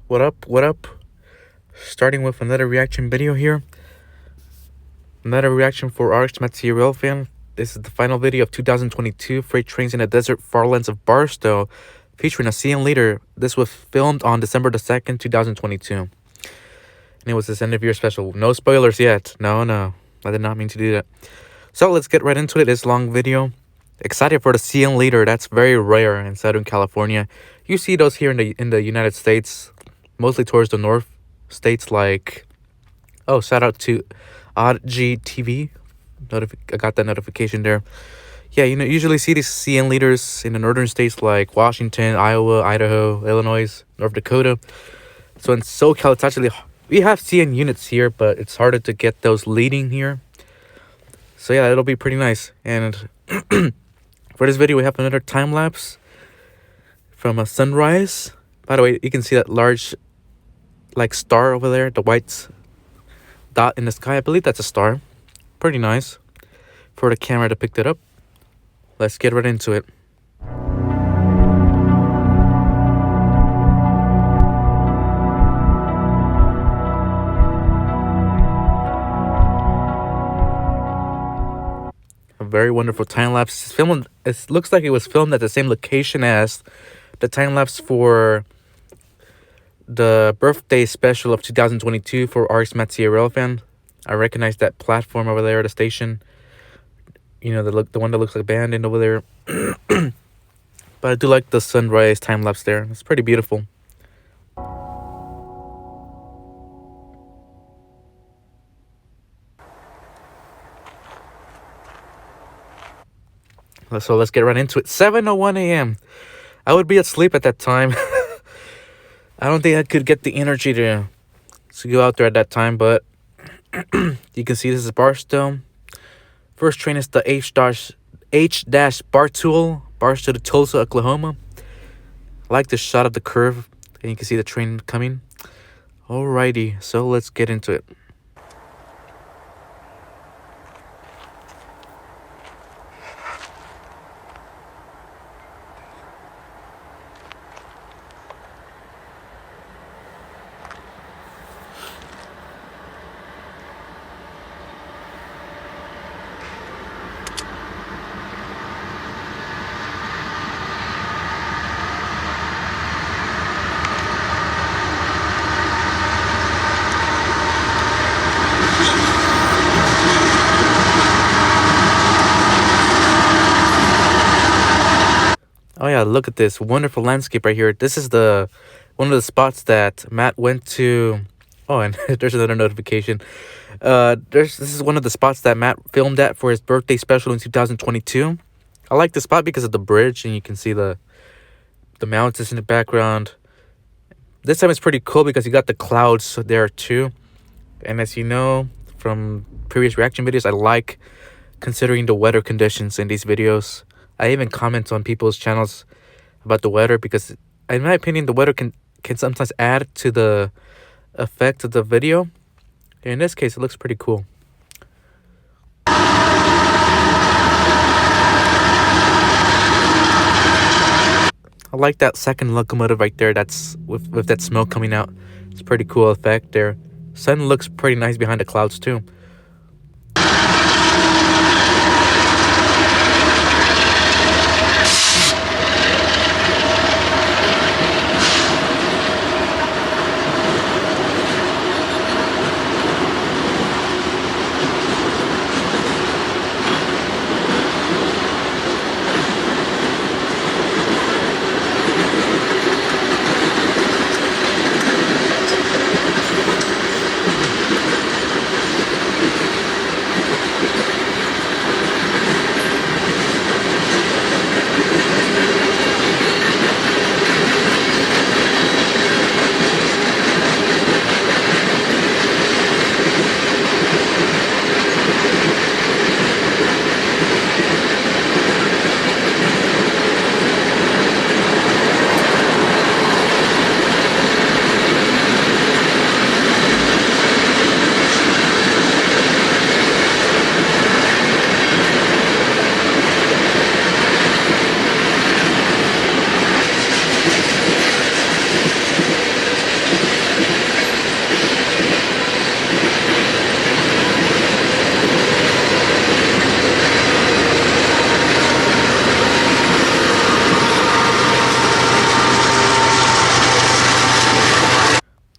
What up? What up? Starting with another reaction video here. Another reaction for MattCARailfan's. This is the final video of 2022 Freight Trains in the Desert Far Lands of Barstow, featuring a CN leader. This was filmed on December the 2nd, 2022. And it was this end of year special. No spoilers yet. No. I did not mean to do that. So let's get right into it. This long video. Excited for the CN leader. That's very rare in Southern California. You see those here in the United States, mostly towards the north states like, oh, shout out to OddG I got that notification there. Yeah, usually see these CN leaders in the northern states like Washington, Iowa, Idaho, Illinois, North Dakota. So in SoCal, it's actually, we have CN units here, but it's harder to get those leading here. So yeah, it'll be pretty nice. And for this video, we have another time lapse from a sunrise. By the way, you can see that large like star over there, the white dot in the sky. I believe that's a star. Pretty nice for the camera to pick that up. Let's get right into it. A very wonderful time lapse. It looks like it was filmed at the same location as the time lapse for the birthday special of 2022 for MattCARailfan's. I recognize that platform over there, the station. The one that looks like abandoned over there. But I do like the sunrise time lapse there. It's pretty beautiful. So let's get right into it. 7:01 a.m. I would be asleep at that time. I don't think I could get the energy to go out there at that time, but you can see this is Barstow. First train is the H-Barstow to Tulsa, Oklahoma. I like the shot of the curve, and you can see the train coming. Alrighty, so let's get into it. Oh yeah, look at this wonderful landscape right here. This is one of the spots that Matt went to. Oh, and there's another notification. This is one of the spots that Matt filmed at for his birthday special in 2022. I like the spot because of the bridge, and you can see the mountains in the background. This time it's pretty cool because you got the clouds there too. And as you know from previous reaction videos, I like considering the weather conditions in these videos. I even comment on people's channels about the weather because, in my opinion, the weather can sometimes add to the effect of the video. And in this case, it looks pretty cool. I like that second locomotive right there. That's with that smoke coming out. It's a pretty cool effect there. Sun looks pretty nice behind the clouds too.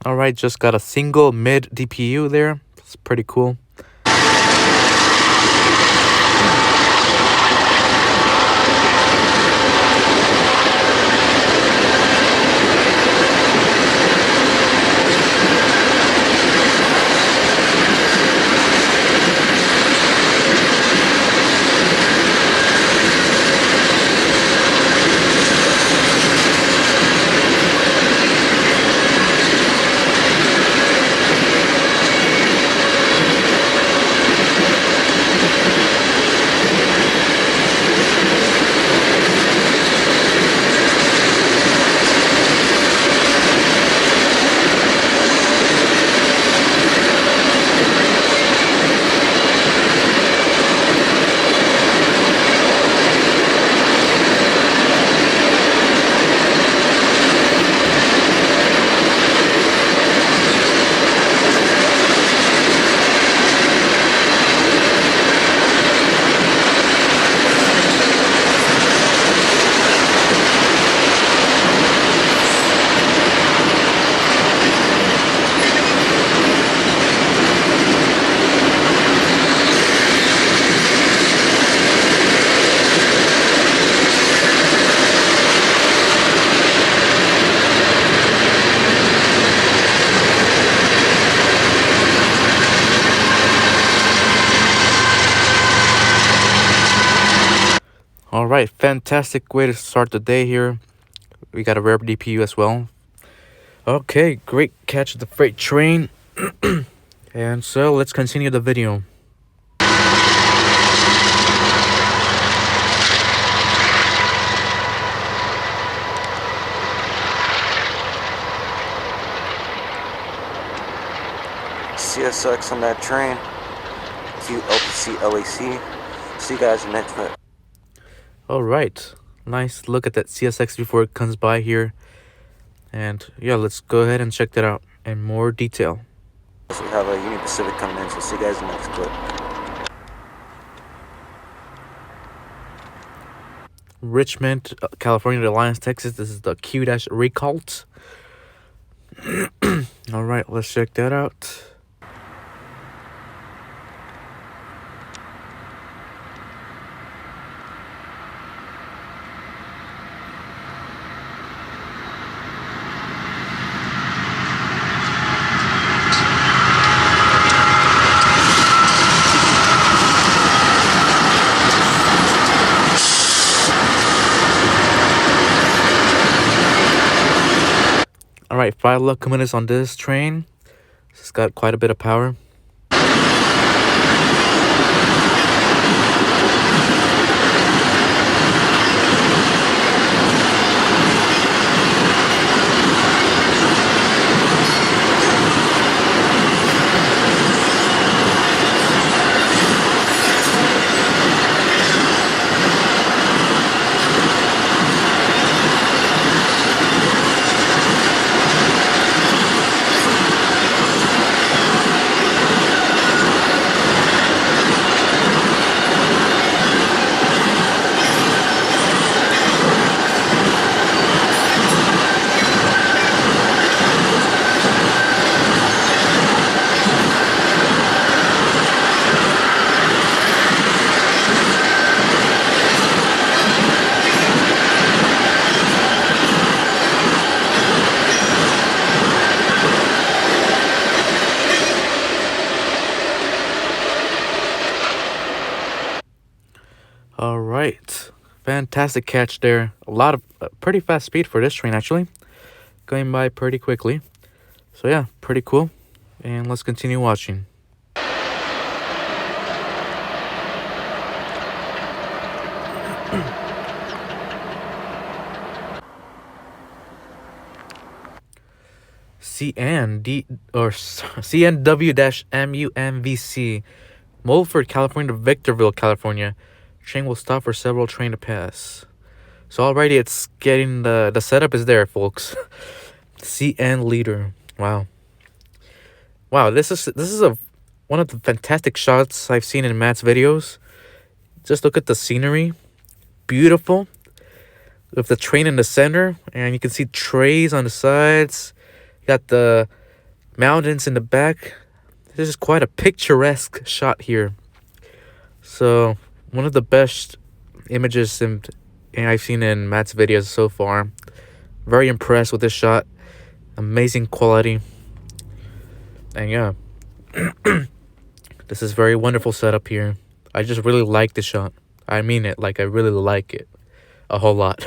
All right, just got a single mid DPU there. It's pretty cool. All right, fantastic way to start the day here. We got a rare DPU as well. Okay, great catch of the freight train. And so let's continue the video. CSX on that train. QLPC LAC. See you guys in the next video. All right, nice look at that CSX before it comes by here. And yeah, let's go ahead and check that out in more detail. So we have a Union Pacific coming in, so see you guys in the next clip. Richmond, California to Alliance, Texas. This is the Q-Recalt. All right, let's check that out. All right, 5 locomotives on this train. It's got quite a bit of power. All right, fantastic catch there. A lot of pretty fast speed for this train, actually, going by pretty quickly. So yeah, pretty cool. And let's continue watching. CNW-MUMVC, Mulford, California to Victorville, California. Train will stop for several train to pass. So already it's getting the setup is there, folks. CN leader. Wow. This is one of the fantastic shots I've seen in Matt's videos. Just look at the scenery. Beautiful. With the train in the center, and you can see trays on the sides. You got the mountains in the back. This is quite a picturesque shot here. So one of the best images I've seen in Matt's videos so far. Very impressed with this shot. Amazing quality. And yeah, this is very wonderful setup here. I just really like the shot. I mean it, like I really like it a whole lot.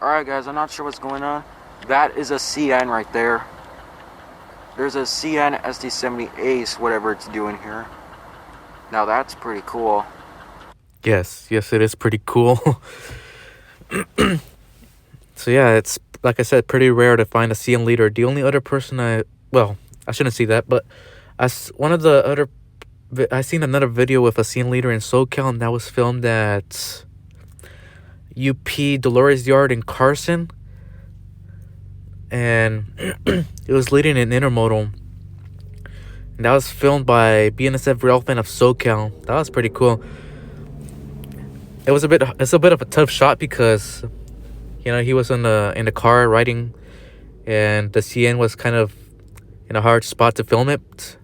Alright guys, I'm not sure what's going on. That is a CN right there. There's a CN SD70 Ace, whatever it's doing here. Now that's pretty cool. Yes, it is pretty cool. So yeah, it's, like I said, pretty rare to find a CN leader. The only other person I shouldn't say that, but I seen another video with a CN leader in SoCal, and that was filmed at UP Dolores Yard in Carson, and it was leading an intermodal, and that was filmed by BNSF Railfan of SoCal. That was pretty cool. It's a bit of a tough shot because, you know, he was in the car riding, and the CN was kind of in a hard spot to film it,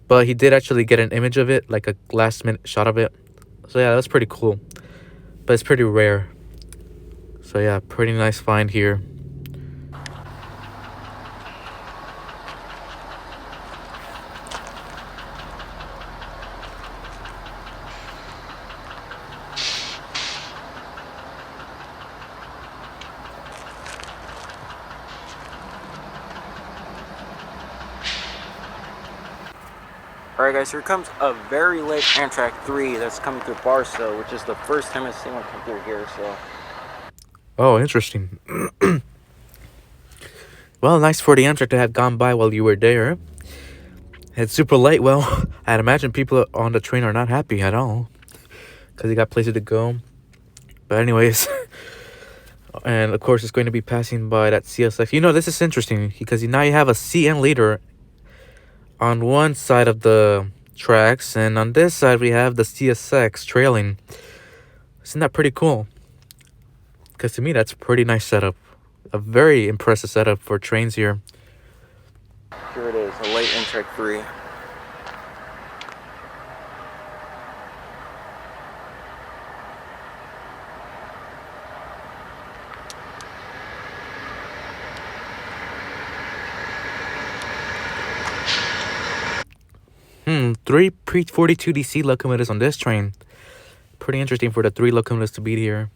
but he did actually get an image of it, like a last minute shot of it. So yeah, that's pretty cool, but it's pretty rare. So yeah, pretty nice find here. Alright guys, here comes a very late Amtrak 3 that's coming through Barstow, which is the first time I've seen one come through here, so... Oh, interesting. Well, nice for the Amtrak to have gone by while you were there. It's super late. Well, I'd imagine people on the train are not happy at all, because they got places to go. But anyways, and of course it's going to be passing by that CSX. You know, this is interesting, because now you have a CN leader on one side of the tracks, and on this side we have the CSX trailing. Isn't that pretty cool? Because to me, that's a pretty nice setup. A very impressive setup for trains here. Here it is, a late Amtrak 3. Three pre-42 DC locomotives on this train. Pretty interesting for the 3 locomotives to be here.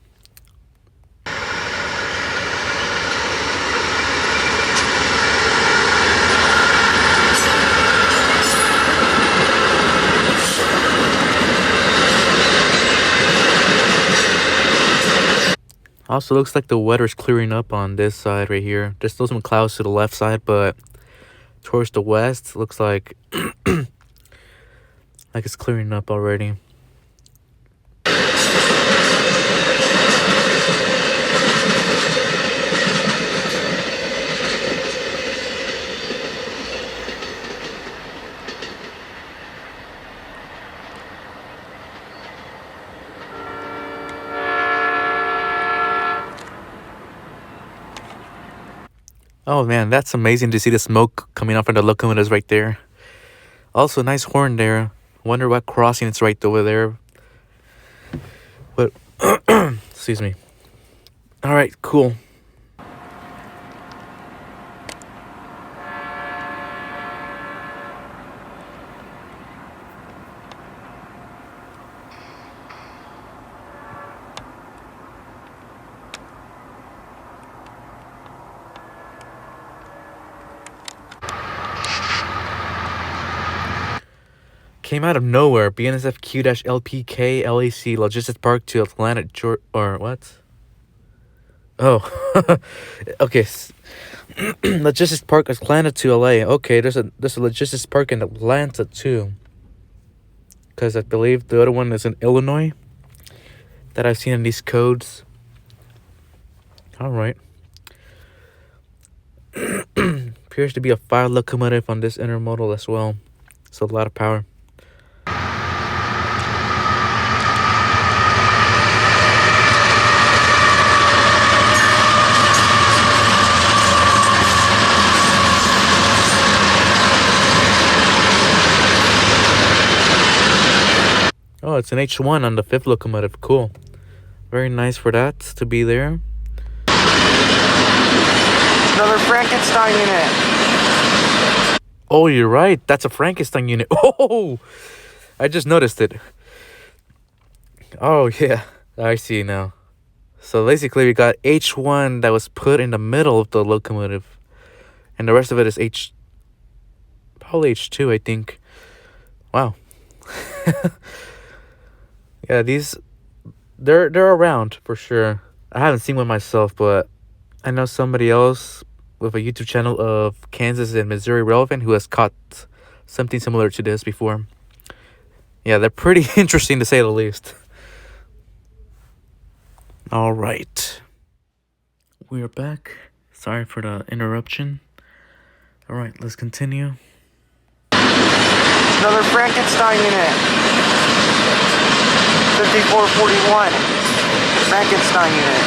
Also looks like the weather's clearing up on this side right here. There's still some clouds to the left side, but towards the west looks like like it's clearing up already. Oh man, that's amazing to see the smoke coming up from the locomotives right there. Also, nice horn there. Wonder what crossing it's right over there. But, excuse me. Alright, cool. Came out of nowhere. BNSF Q-LPK LAC Logistics Park to Atlanta, Georgia, or what? Oh, okay. Logistics Park Atlanta to LA. Okay, there's a Logistics Park in Atlanta too. Because I believe the other one is in Illinois that I've seen in these codes. All right. Appears to be a 5 locomotive on this intermodal as well. So a lot of power. Oh, it's an H1 on the 5th locomotive. Cool. Very nice for that to be there. Another Frankenstein unit. Oh, you're right. That's a Frankenstein unit. Oh, I just noticed it. Oh, yeah. I see now. So basically, we got H1 that was put in the middle of the locomotive. And the rest of it is probably H2, I think. Wow. Yeah, they're around for sure. I haven't seen one myself, but I know somebody else with a YouTube channel of Kansas and Missouri Relevant who has caught something similar to this before. Yeah, they're pretty interesting to say the least. All right. We are back. Sorry for the interruption. All right, let's continue. Another Frankenstein unit. 5441. Frankenstein unit.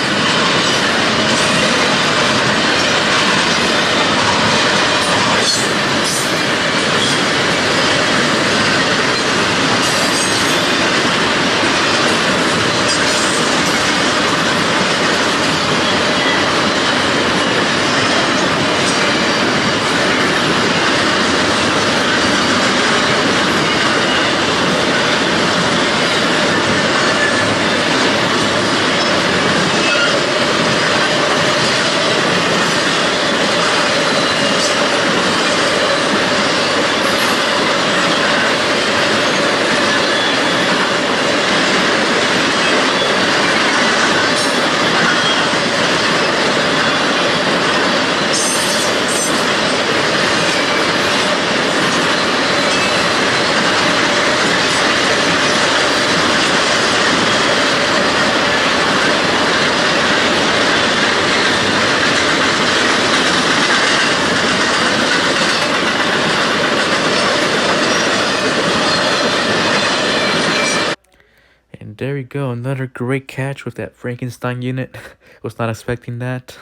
There we go, another great catch with that Frankenstein unit. Was not expecting that.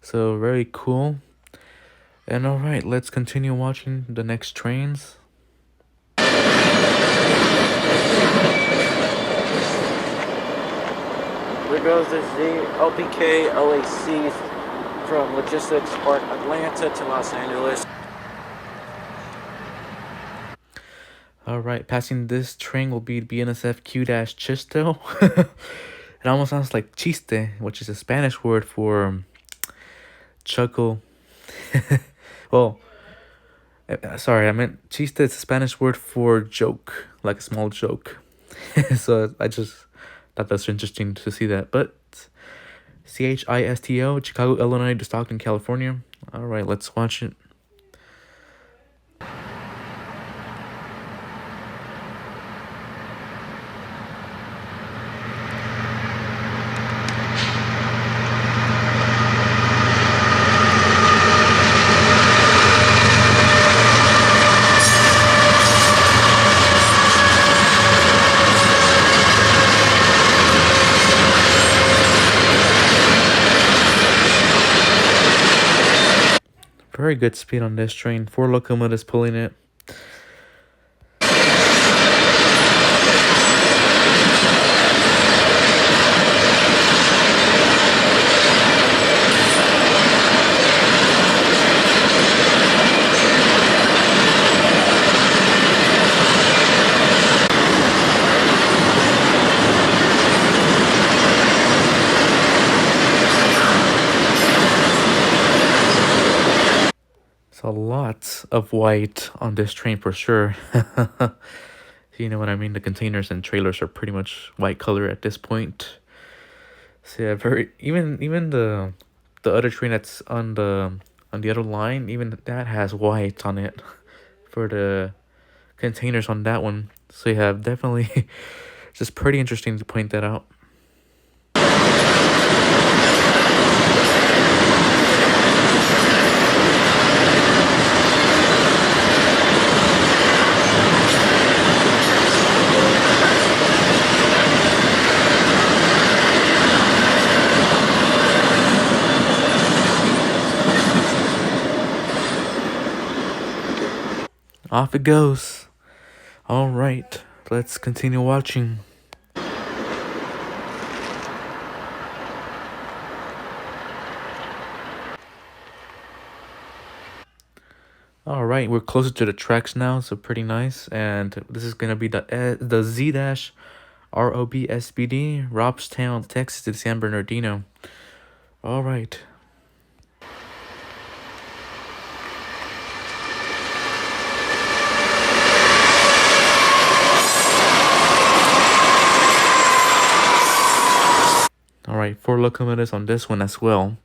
So very cool. And alright, let's continue watching the next trains. There goes the LPK LAC from Logistics Park, Atlanta to Los Angeles. Alright, passing this train will be BNSF Q-Chisto. It almost sounds like chiste, which is a Spanish word for chuckle. Well, sorry, I meant chiste is a Spanish word for joke, like a small joke. So I just thought that's interesting to see that. But CHISTO, Chicago, Illinois to Stockton, California. Alright, let's watch it. Very good speed on this train. 4 locomotives pulling it. A lot of white on this train for sure. You know what I mean? The containers and trailers are pretty much white color at this point. So yeah, very even the other train that's on the other line, even that has white on it for the containers on that one. So yeah, definitely just pretty interesting to point that out. Off it goes. All right, let's continue watching. All right, we're closer to the tracks now, so pretty nice. And this is gonna be the Z-ROBSBD, Robstown, Texas to San Bernardino. All right. All right, 4 locomotives on this one as well.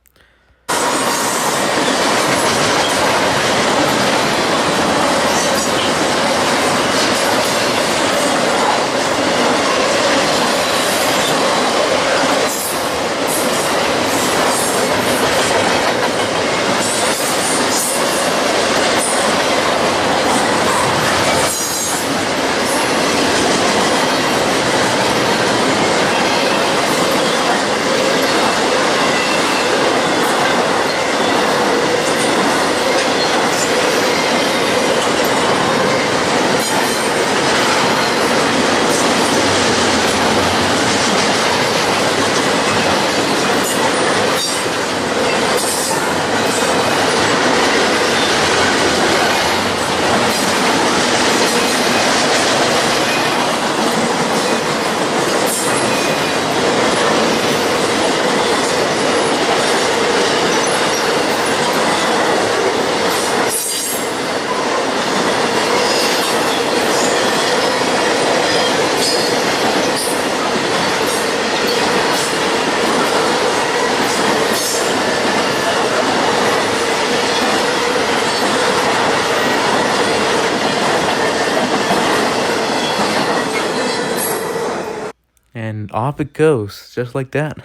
And off it goes, just like that.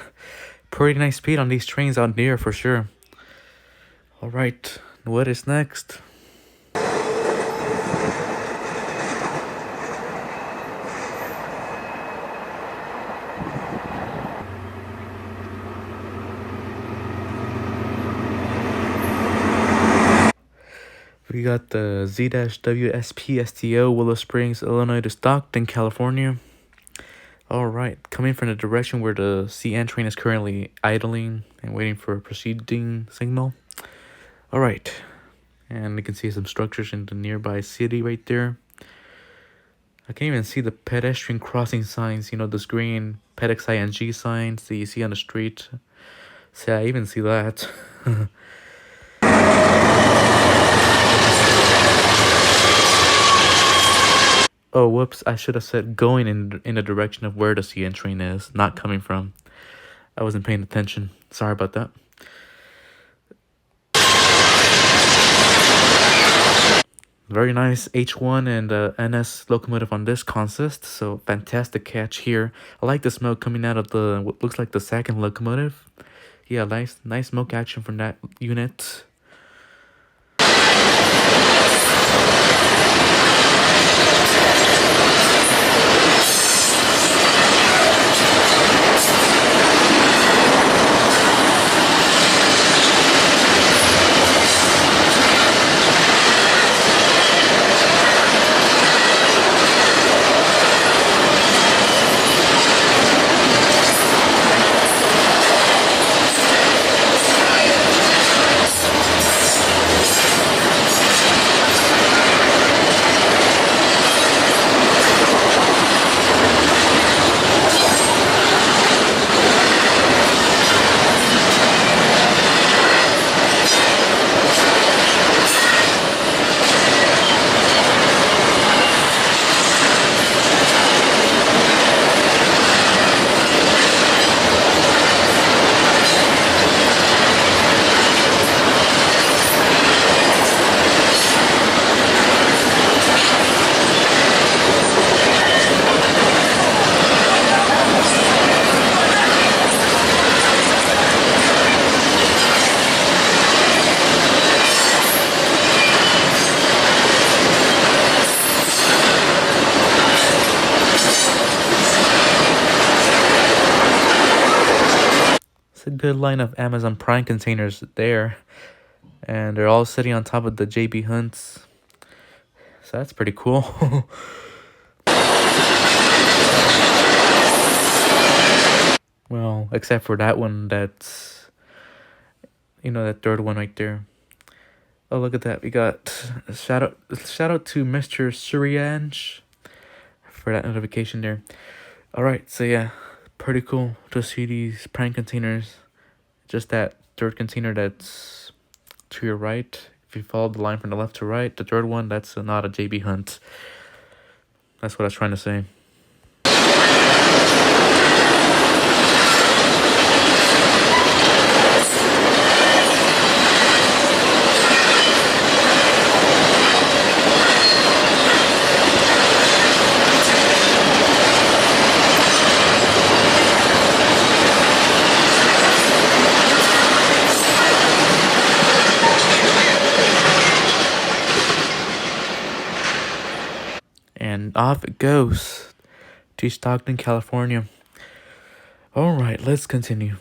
Pretty nice speed on these trains out here for sure. All right, what is next? We got the Z-WSPSTO, Willow Springs, Illinois to Stockton, California. Alright, coming from the direction where the CN train is currently idling and waiting for a proceeding signal. Alright, and you can see some structures in the nearby city right there. I can't even see the pedestrian crossing signs, you know, those green PEDX ING signs that you see on the street. See, I even see that. Oh, whoops, I should have said going in the direction of where the CN train is, not coming from. I wasn't paying attention. Sorry about that. Very nice H1 and NS locomotive on this consist, so fantastic catch here. I like the smoke coming out of the what looks like the second locomotive. Yeah, nice smoke action from that unit. A good line of Amazon Prime containers there, and they're all sitting on top of the JB Hunts. So that's pretty cool. Well, except for that one, that's, that third one right there. Oh, look at that. We got a shout out to Mr. Suryanj for that notification there. All right, so yeah, pretty cool to see these prank containers. Just that third container that's to your right. If you follow the line from the left to right, the third one, that's not a JB Hunt. That's what I was trying to say. And off it goes to Stockton, California. All right, let's continue.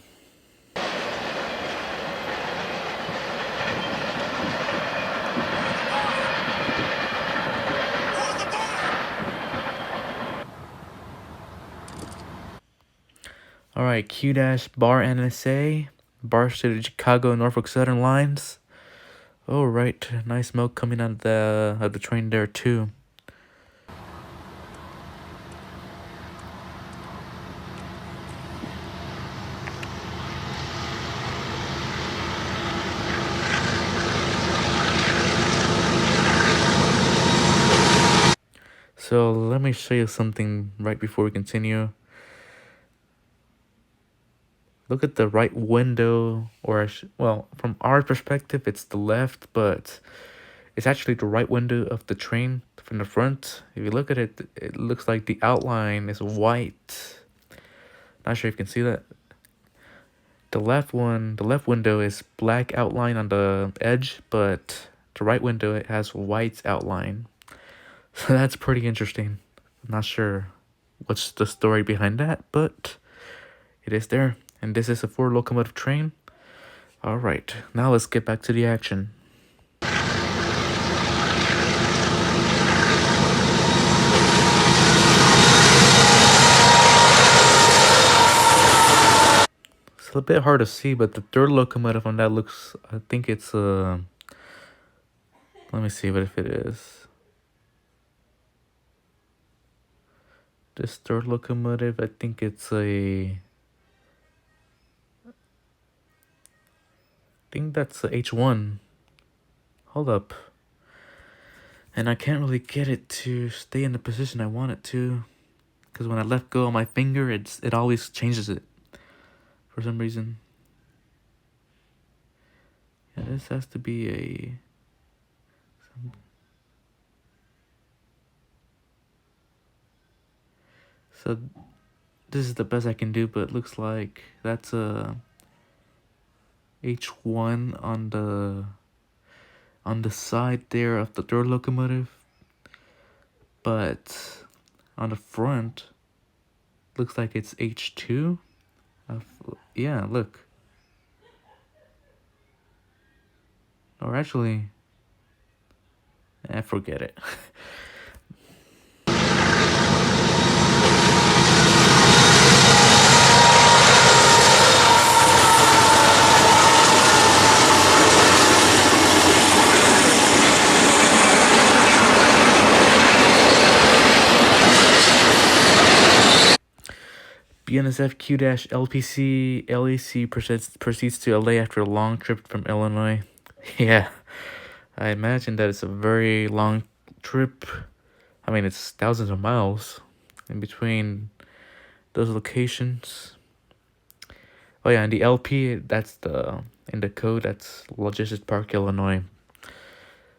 All right, Q-Bar NSA, bars to the Chicago Norfolk Southern lines. All right, nice smoke coming out of the train there too. So let me show you something right before we continue. Look at the right window, or well, from our perspective, it's the left, but it's actually the right window of the train from the front. If you look at it, it looks like the outline is white. Not sure if you can see that. The left window is black outline on the edge, but the right window, it has white outline. So that's pretty interesting. I'm not sure what's the story behind that, but it is there. And this is a 4-locomotive train. All right, now let's get back to the action. It's a bit hard to see, but the third locomotive on that looks, I think it's let me see what if it is. This third locomotive, I think it's I think that's a H1. Hold up. And I can't really get it to stay in the position I want it to, because when I let go of my finger, it always changes it for some reason. Yeah, this has to be so this is the best I can do, but it looks like that's a H1 on the side there of the third locomotive, but on the front looks like it's H2. Yeah, look. Or actually, forget it. BNSF Q-LPC LAC proceeds to LA after a long trip from Illinois. Yeah, I imagine that it's a very long trip. I mean, it's thousands of miles in between those locations. Oh yeah, and the LP, that's in the code, that's Logistics Park, Illinois.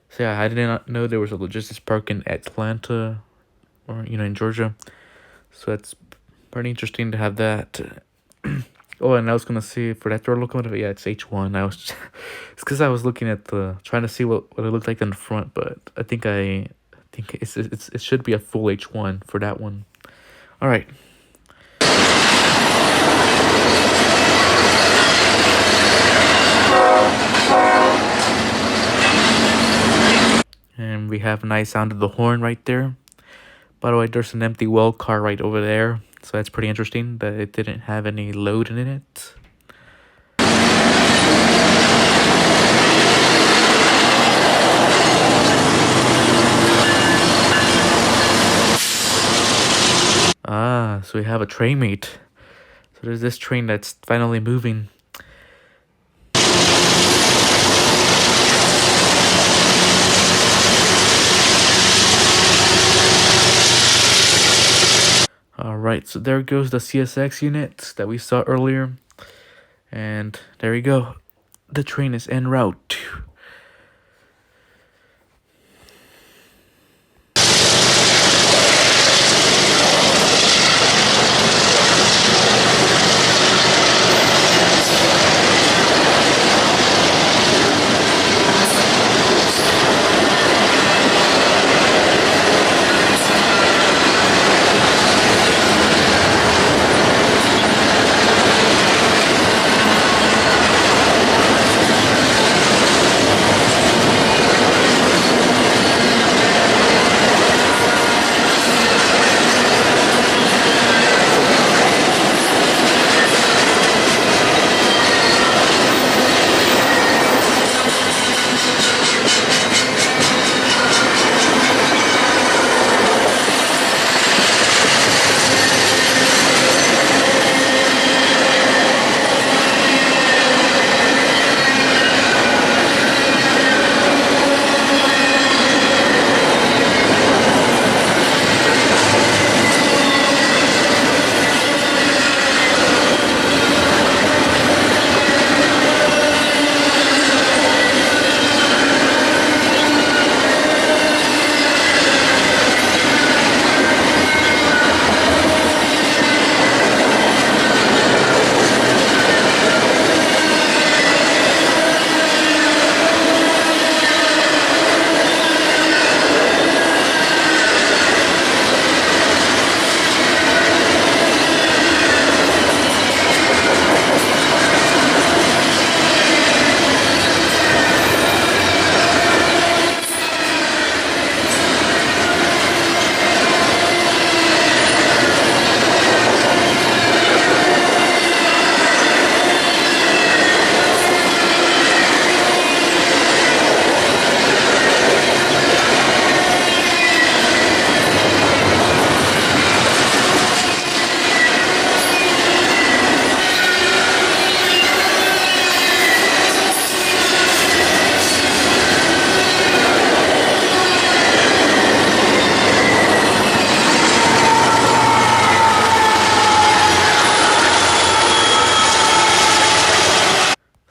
So yeah, I did not know there was a logistics park in Atlanta, or in Georgia. So it's pretty interesting to have that. Oh, and I was gonna see for that third locomotive, yeah, it's H1. It's because I was looking at trying to see what it looked like in the front, but I think it should be a full H1 for that one. All right. And we we have a nice sound of the horn right there. By the way, there's an empty well car right over there, so that's pretty interesting that it didn't have any load in it. Ah, so we have a train mate. So there's this train that's finally moving. Alright, so there goes the CSX unit that we saw earlier. And there we go. The train is en route.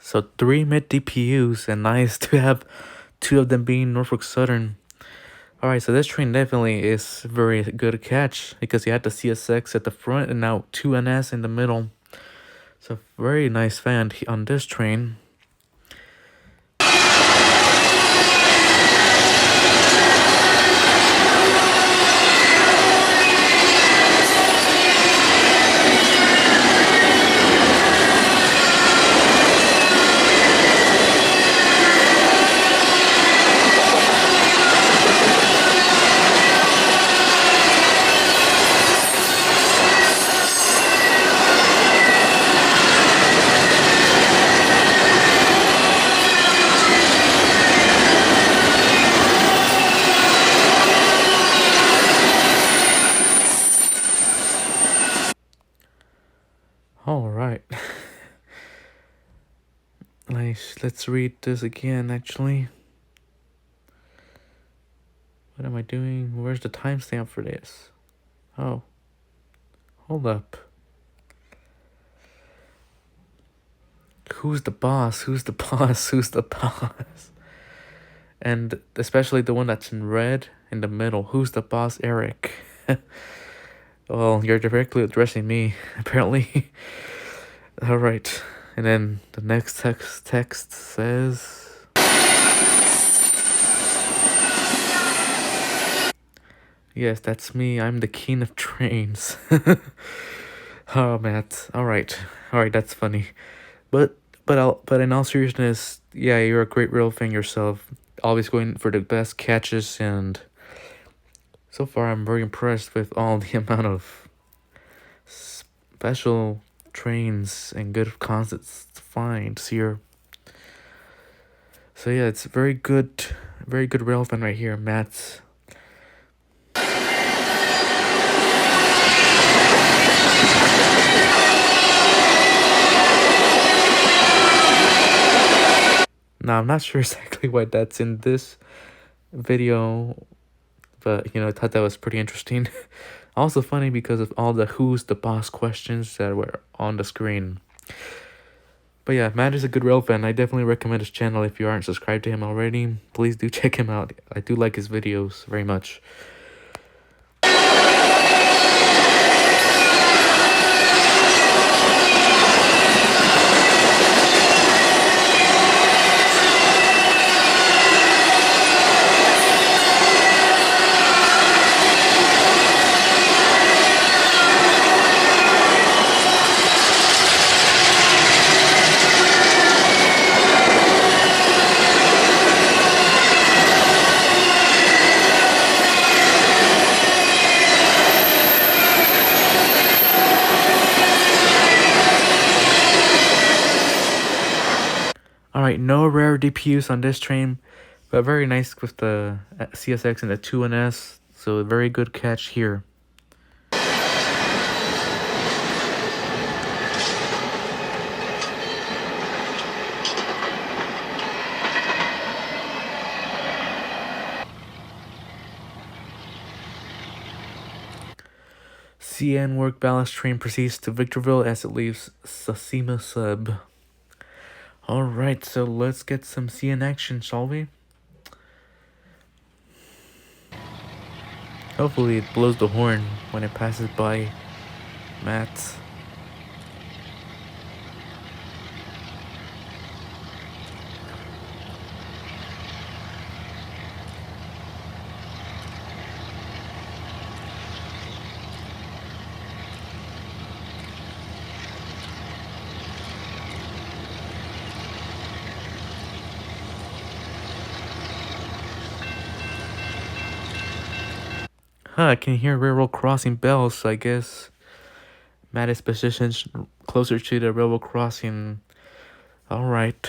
So 3 mid DPUs, and nice to have 2 of them being Norfolk Southern. Alright, so this train definitely is very good catch because you had the CSX at the front and now 2 NS in the middle. So very nice fan on this train. Alright. Nice. Let's read this again, actually. What am I doing? Where's the timestamp for this? Oh. Hold up. Who's the boss? Who's the boss? Who's the boss? And especially the one that's in red in the middle. Who's the boss, Eric? Well, you're directly addressing me, apparently. Alright. And then the next text says... Yes, that's me. I'm the king of trains. Oh, Matt. Alright. Alright, that's funny. But in all seriousness, yeah, you're a great real fan yourself. always going for the best catches, and so far I'm very impressed with all the amount of special trains and good concepts finds here. So yeah, it's very good rail fan right here, Matt's. Now I'm not sure exactly why that's in this video, but you know, I thought that was pretty interesting. Also funny because of all the who's the boss questions that were on the screen. But yeah, Matt is a good rail fan. I definitely recommend his channel. If you aren't subscribed to him already, please do check him out. I do like his videos very much. Alright, no rare DPUs on this train, but very nice with the CSX and the 2NS, so very good catch here. CN work ballast train proceeds to Victorville as it leaves Sasima Sub. Alright, so let's get some CN action, shall we? Hopefully it blows the horn when it passes by Matt. I can hear railroad crossing bells, so I guess Matt is positioned closer to the railroad crossing. Alright.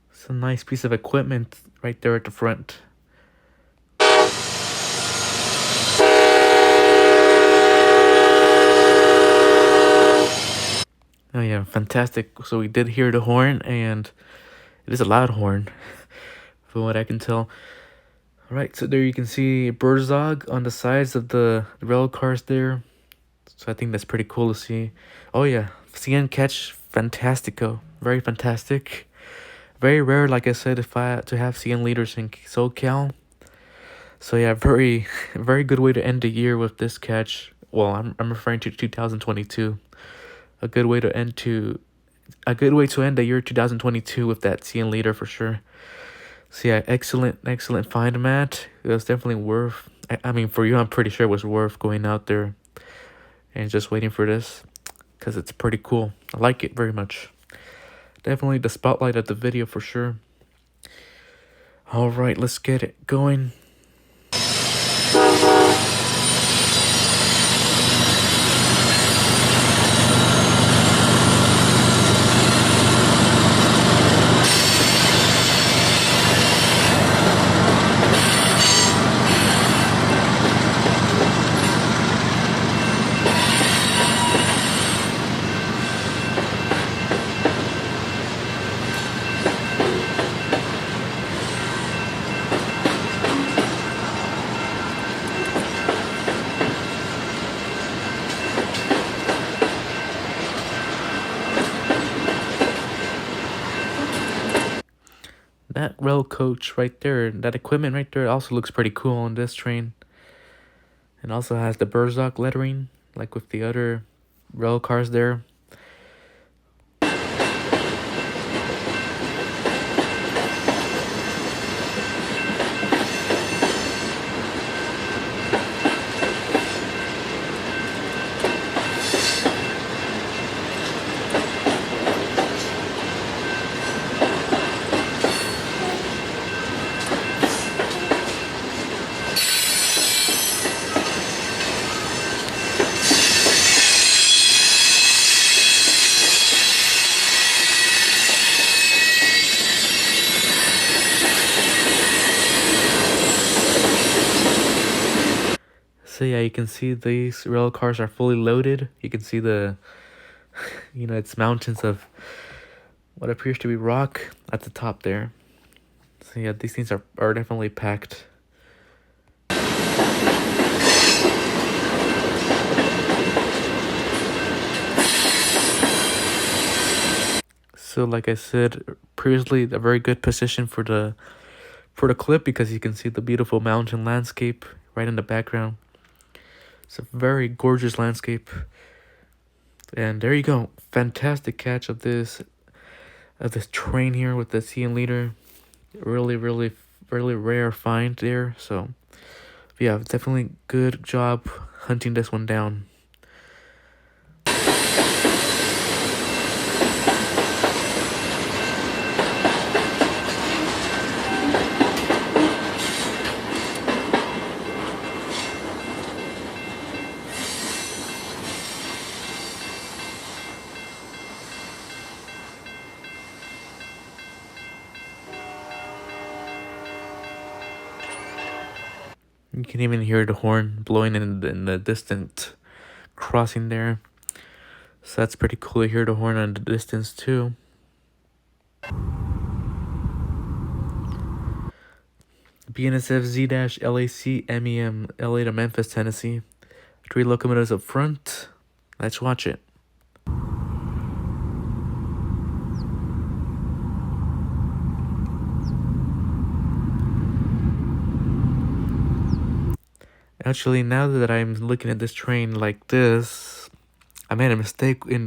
It's a nice piece of equipment right there at the front. Oh yeah, fantastic. So we did hear the horn, and it is a loud horn, from what I can tell. Alright, so there you can see Birdsdog on the sides of the rail cars there. So I think that's pretty cool to see. Oh yeah, CN catch, fantastico. Very fantastic. Very rare, like I said, to have CN leaders in SoCal. So yeah, very good way to end the year with this catch. Well, I'm referring to 2022. A good way to end the year 2022 with that CN leader for sure. So yeah, excellent find, Matt. It was definitely worth. I mean, for you, I'm pretty sure it was worth going out there and just waiting for this, because it's pretty cool. I like it very much. Definitely the spotlight of the video for sure. Alright, let's get it going. that rail coach right there, that equipment right there also looks pretty cool on this train. And also has the Burzok lettering, like with the other rail cars there. So yeah, you can see these rail cars are fully loaded. You can see the, it's mountains of what appears to be rock at the top there. So yeah, these things are definitely packed. So like I said previously, a very good position for the clip because you can see the beautiful mountain landscape right in the background. It's a very gorgeous landscape. And there you go. Fantastic catch of this train here with the CN leader. Really, really, really rare find there. So yeah, definitely good job hunting this one down. You can even hear the horn blowing in the distant crossing there. So that's pretty cool to hear the horn in the distance too. BNSF Z-LAC MEM LA to Memphis, Tennessee. 3 locomotives up front. Let's watch it. Actually, now that I'm looking at this train like this, I made a mistake in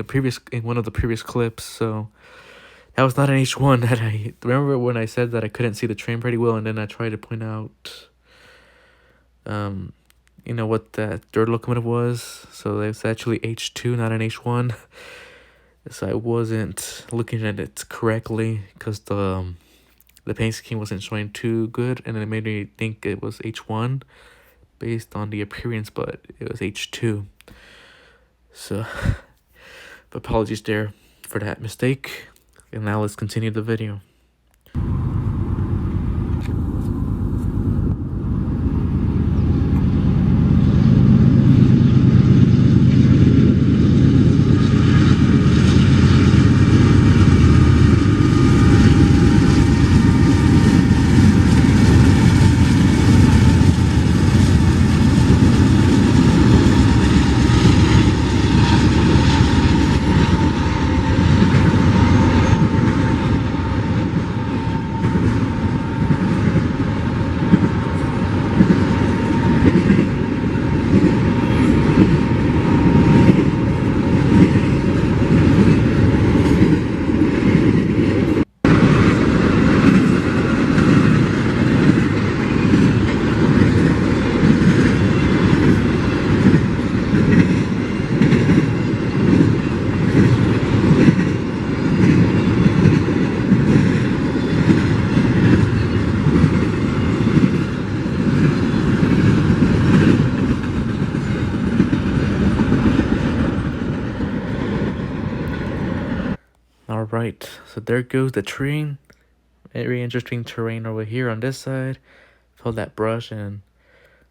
one of the previous clips. So that was not an H1 that I remember when I said that I couldn't see the train pretty well, and then I tried to point out, what that third locomotive was. So it's actually H2, not an H1. So I wasn't looking at it correctly because the paint scheme wasn't showing too good, and it made me think it was H1 based on the appearance, but it was H2. So apologies there for that mistake. And now let's continue the video. Alright, so there goes the train. Very interesting terrain over here on this side. Follow that brush and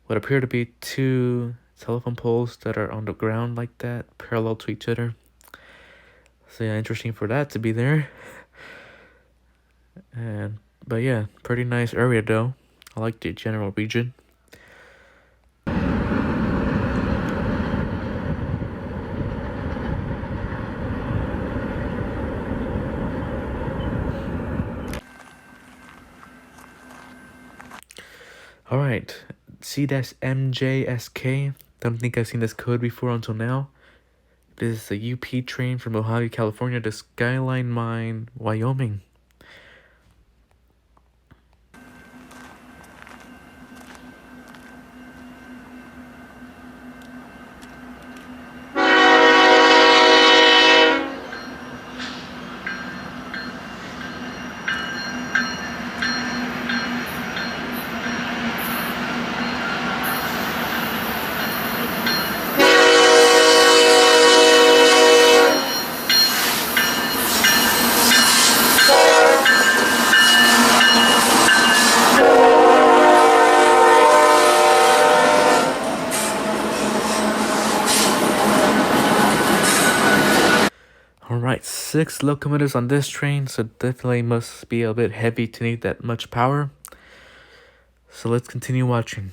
what appear to be 2 telephone poles that are on the ground like that, parallel to each other. So yeah, interesting for that to be there. But yeah, pretty nice area though. I like the general region. Alright, C-MJSK. Don't think I've seen this code before until now. This is a UP train from Mojave, California to Skyline Mine, Wyoming. Alright, 6 locomotives on this train, so definitely must be a bit heavy to need that much power. So let's continue watching.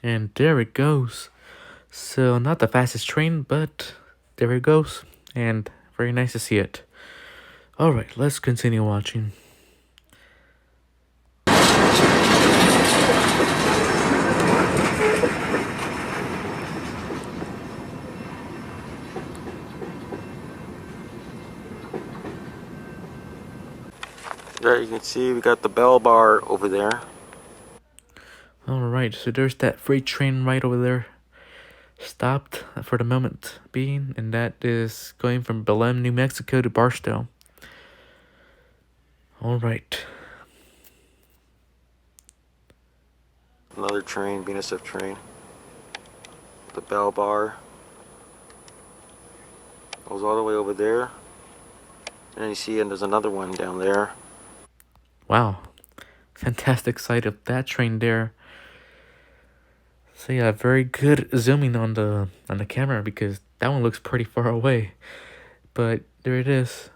And there it goes. So not the fastest train, but there it goes. And very nice to see it. Alright, let's continue watching. There you can see we got the bell bar over there. Alright, so there's that freight train right over there. Stopped for the moment being, and that is going from Belém, New Mexico to Barstow. Alright. Another train, BNSF train. The bell bar goes all the way over there. And then you see, and there's another one down there. Wow. Fantastic sight of that train there. So yeah, very good zooming on the camera because that one looks pretty far away. But there it is.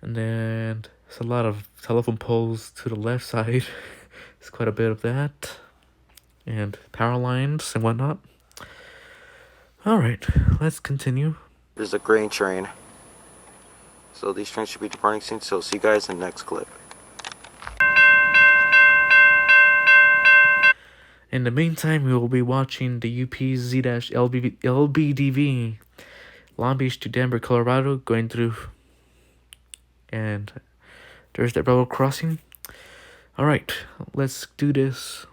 And then there's a lot of telephone poles to the left side. There's quite a bit of that. And power lines and whatnot. Alright, let's continue. There's a grain train. So these trains should be departing soon. So see you guys in the next clip. In the meantime, we will be watching the UPZ-LBDV Long Beach to Denver, Colorado, going through And there's that railroad crossing. Alright, let's do this.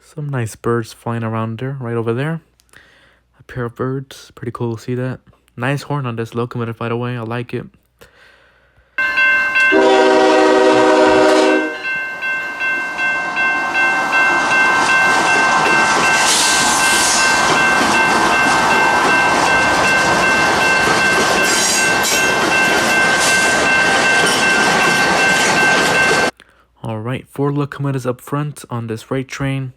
Some nice birds flying around there, right over there. A pair of birds, pretty cool to see that. Nice horn on this locomotive, by the way, I like it. Alright, 4 locomotives up front on this freight train.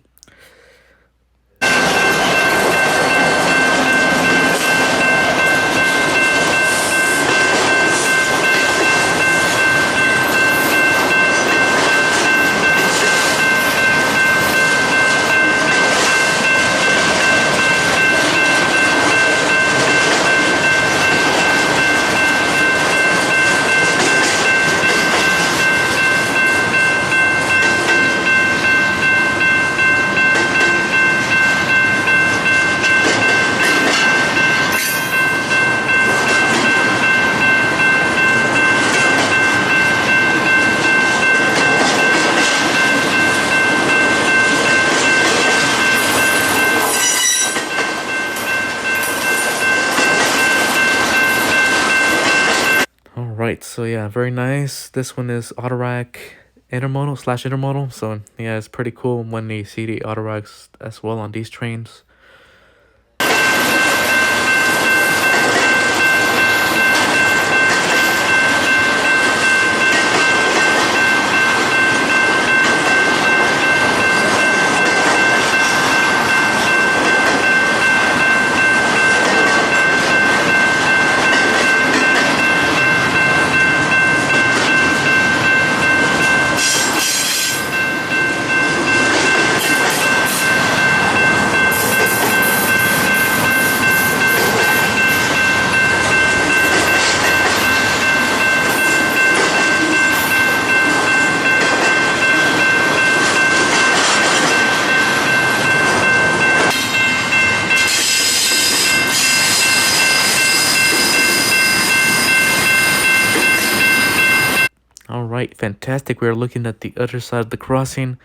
Alright, so yeah, very nice. This one is Autorack intermodal. So yeah, it's pretty cool when you see the Autoracks as well on these trains. Alright, fantastic. We're looking at the other side of the crossing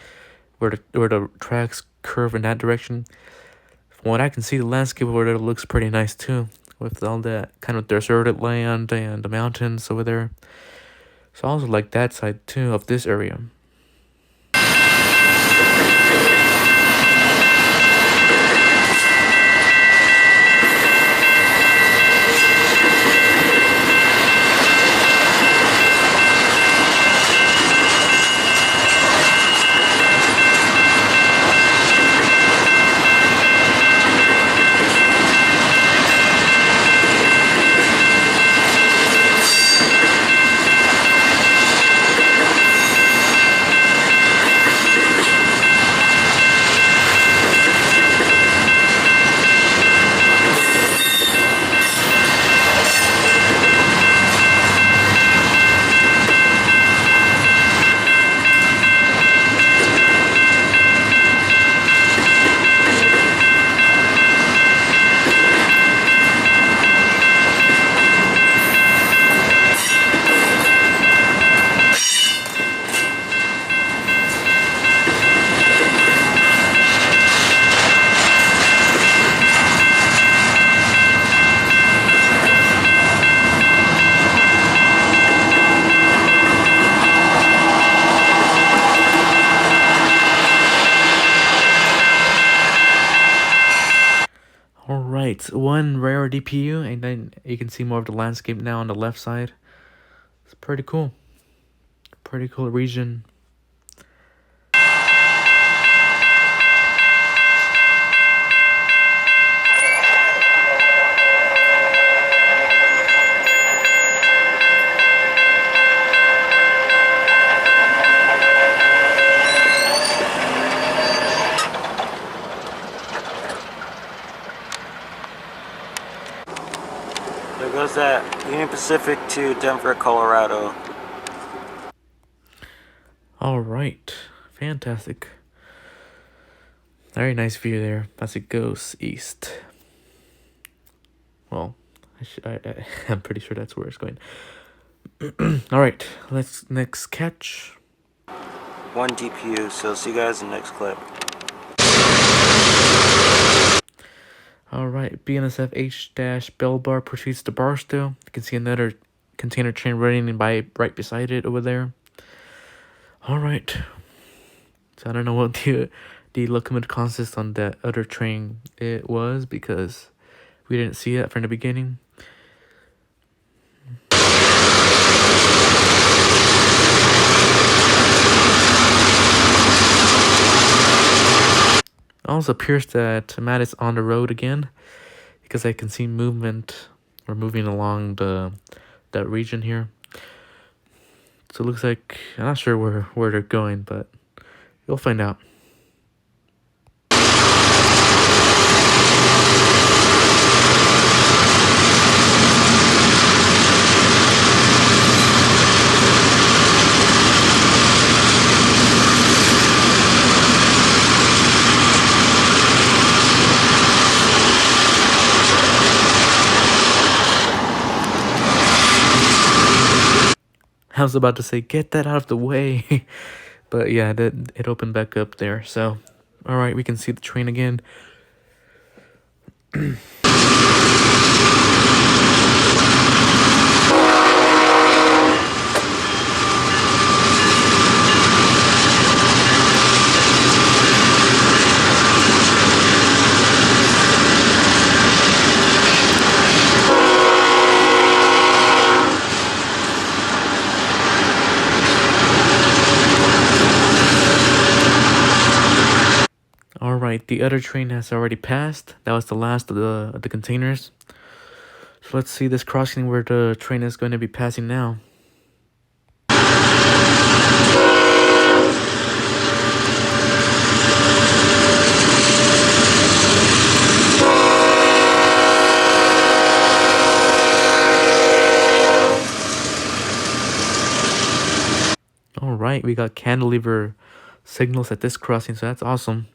where the tracks curve in that direction. From what I can see, the landscape over there looks pretty nice too, with all that kind of deserted land and the mountains over there. So I also like that side too of this area. Alright, one rare DPU, and then you can see more of the landscape now on the left side. It's pretty cool. Pretty cool region. Pacific to Denver, Colorado. All right, fantastic. Very nice view there as it goes east. Well, I'm pretty sure that's where it's going. All right, let's next catch. 1 DPU, so see you guys in the next clip. All right, BNSF H-Bell bar proceeds to Barstow. You can see another container train running by right beside it over there. All right. So I don't know what the locomotive consist on that other train it was because we didn't see it from the beginning. It also appears that Matt is on the road again because I can see movement or moving along that region here. So it looks like I'm not sure where they're going, but you'll find out. I was about to say, get that out of the way. But yeah, it opened back up there. So, all right, we can see the train again. All right, the other train has already passed. That was the last of the containers. So let's see this crossing where the train is going to be passing now. All right, we got cantilever signals at this crossing, so that's awesome.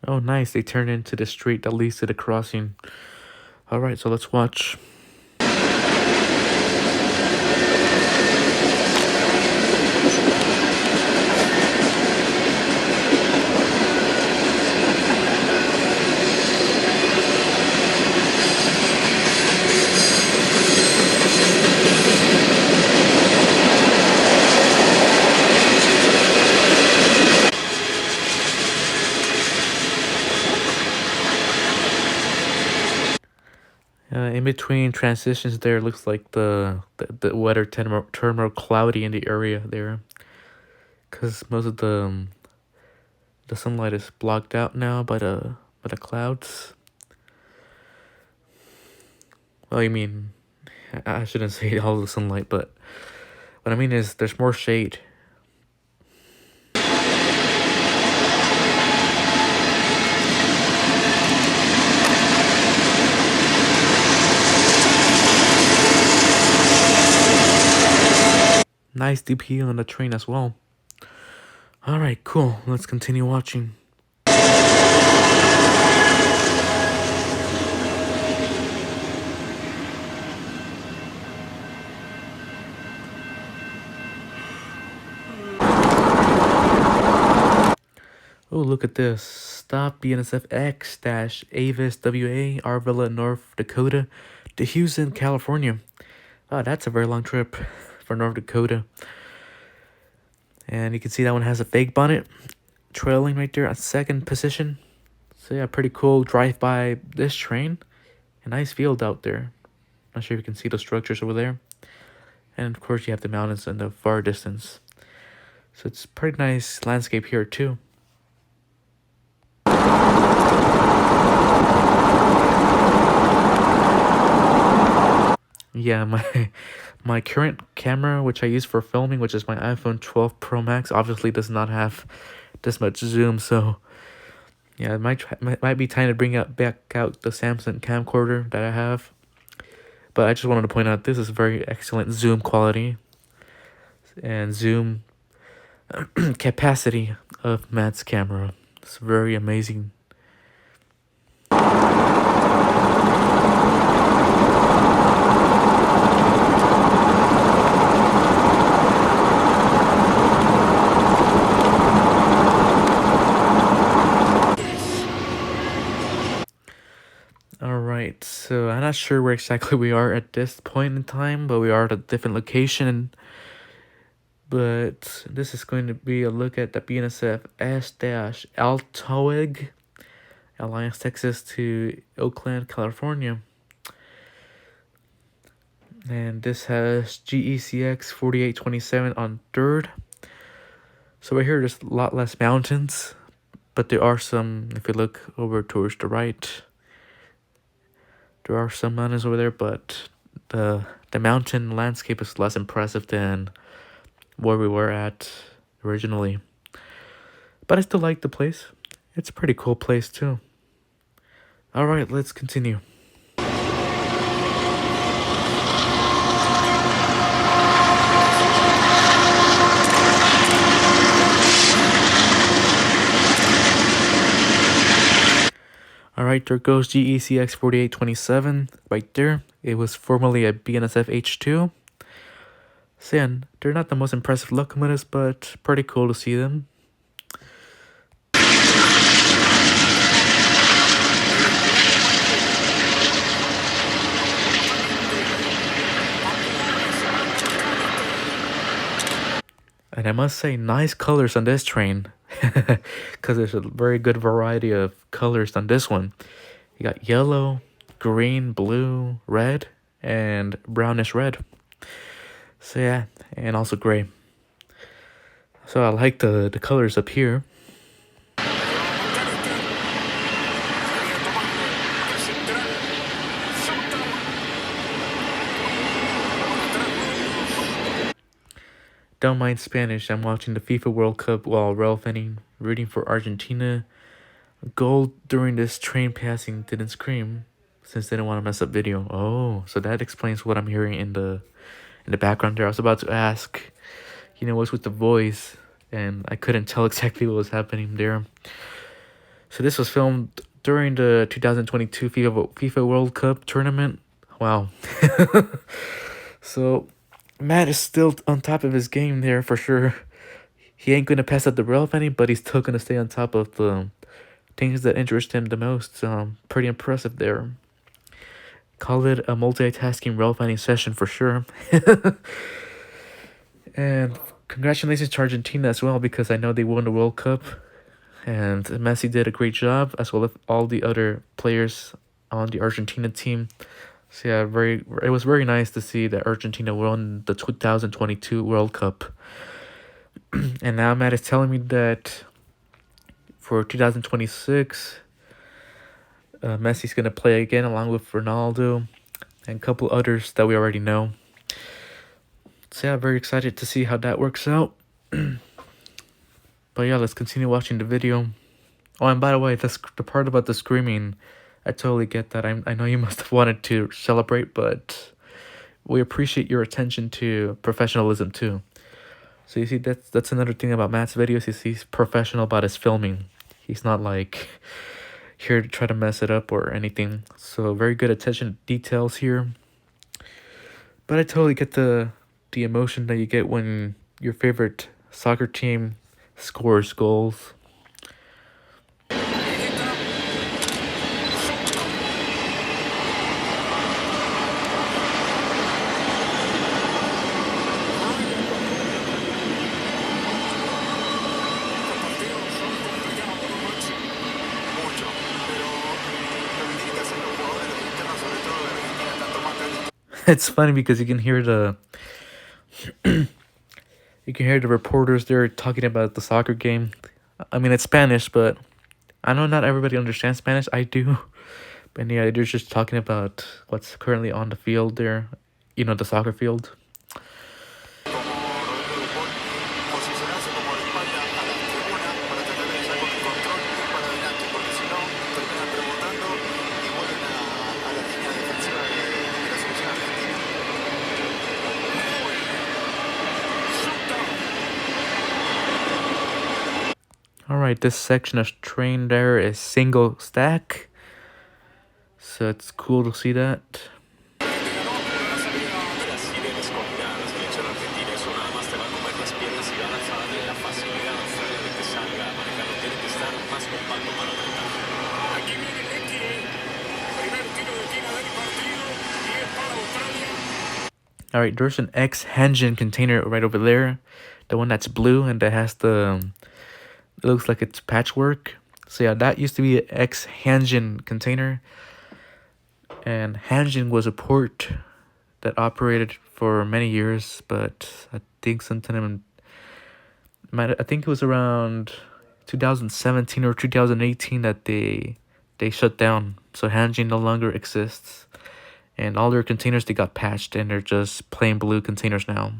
Oh, nice. They turned into the street that leads to the crossing. All right, so let's watch. In between transitions there, looks like the weather terminal cloudy in the area there. Because most of the sunlight is blocked out now by the clouds. Well, I mean, I shouldn't say all the sunlight, but what I mean is there's more shade. Nice DP on the train as well. Alright, cool. Let's continue watching. Oh, look at this. Stop BNSF X-Avis WA, Arvilla, North Dakota to Houston, California. Oh, that's a very long trip for North Dakota. And you can see that one has a fake bonnet trailing right there at second position. So yeah, pretty cool drive by this train. A nice field out there. Not sure if you can see the structures over there. And of course you have the mountains in the far distance. So it's pretty nice landscape here too. Yeah, my current camera, which I use for filming, which is my iPhone 12 Pro Max, obviously does not have this much zoom. So yeah, it might be time to bring back out the Samsung camcorder that I have. But I just wanted to point out this is very excellent zoom quality and zoom capacity of Matt's camera. It's very amazing. Alright, so I'm not sure where exactly we are at this point in time, but we are at a different location. But this is going to be a look at the BNSF S-Altoeg Alliance, Texas to Oakland, California. And this has GECX 4827 on third. So right here, there's a lot less mountains, but there are some, if you look over towards the right, there are some mountains over there, but the mountain landscape is less impressive than where we were at originally. But I still like the place. It's a pretty cool place too. Alright, let's continue. Alright, there goes GECX 4827 right there. It was formerly a BNSF H2. So yeah, they're not the most impressive locomotives, but pretty cool to see them. And I must say, nice colors on this train. Because there's a very good variety of colors on this one. You got yellow, green, blue, red, and brownish red. So yeah, and also gray. So I like the colors up here. Don't mind Spanish, I'm watching the FIFA World Cup while rail fanning, rooting for Argentina. Goal during this train passing didn't scream, since they didn't want to mess up video. Oh, so that explains what I'm hearing in the background there. I was about to ask, what's with the voice, and I couldn't tell exactly what was happening there. So this was filmed during the 2022 FIFA World Cup tournament. Wow. So Matt is still on top of his game there for sure. He ain't gonna pass up the rail fanning, but he's still gonna stay on top of the things that interest him the most. Pretty impressive there. Call it a multitasking rail fanning session for sure. And congratulations to Argentina as well, because I know they won the World Cup. And Messi did a great job, as well as all the other players on the Argentina team. So yeah, it was very nice to see that Argentina won the 2022 World Cup. And now Matt is telling me that for 2026, Messi's going to play again along with Ronaldo and a couple others that we already know. So yeah, very excited to see how that works out. But yeah, let's continue watching the video. Oh, and by the way, the part about the screaming, I totally get that. I know you must have wanted to celebrate, but we appreciate your attention to professionalism too. So you see, that's another thing about Matt's videos. He's professional about his filming. He's not like here to try to mess it up or anything. So very good attention to details here. But I totally get the emotion that you get when your favorite soccer team scores goals. It's funny because you can hear You can hear the reporters there talking about the soccer game. I mean, it's Spanish, but I know not everybody understands Spanish. I do. But yeah, they're just talking about what's currently on the field there. You know, the soccer field. Alright, this section of train there is single stack. So it's cool to see that. Alright, there's an ex-engine container right over there. The one that's blue and that has the... It looks like it's patchwork. So yeah, that used to be an ex-engine container. And Hanjin was a port that operated for many years, but I think sometime I think it was around 2017 or 2018 that they shut down. So Hanjin no longer exists, and all their containers, they got patched and they're just plain blue containers now.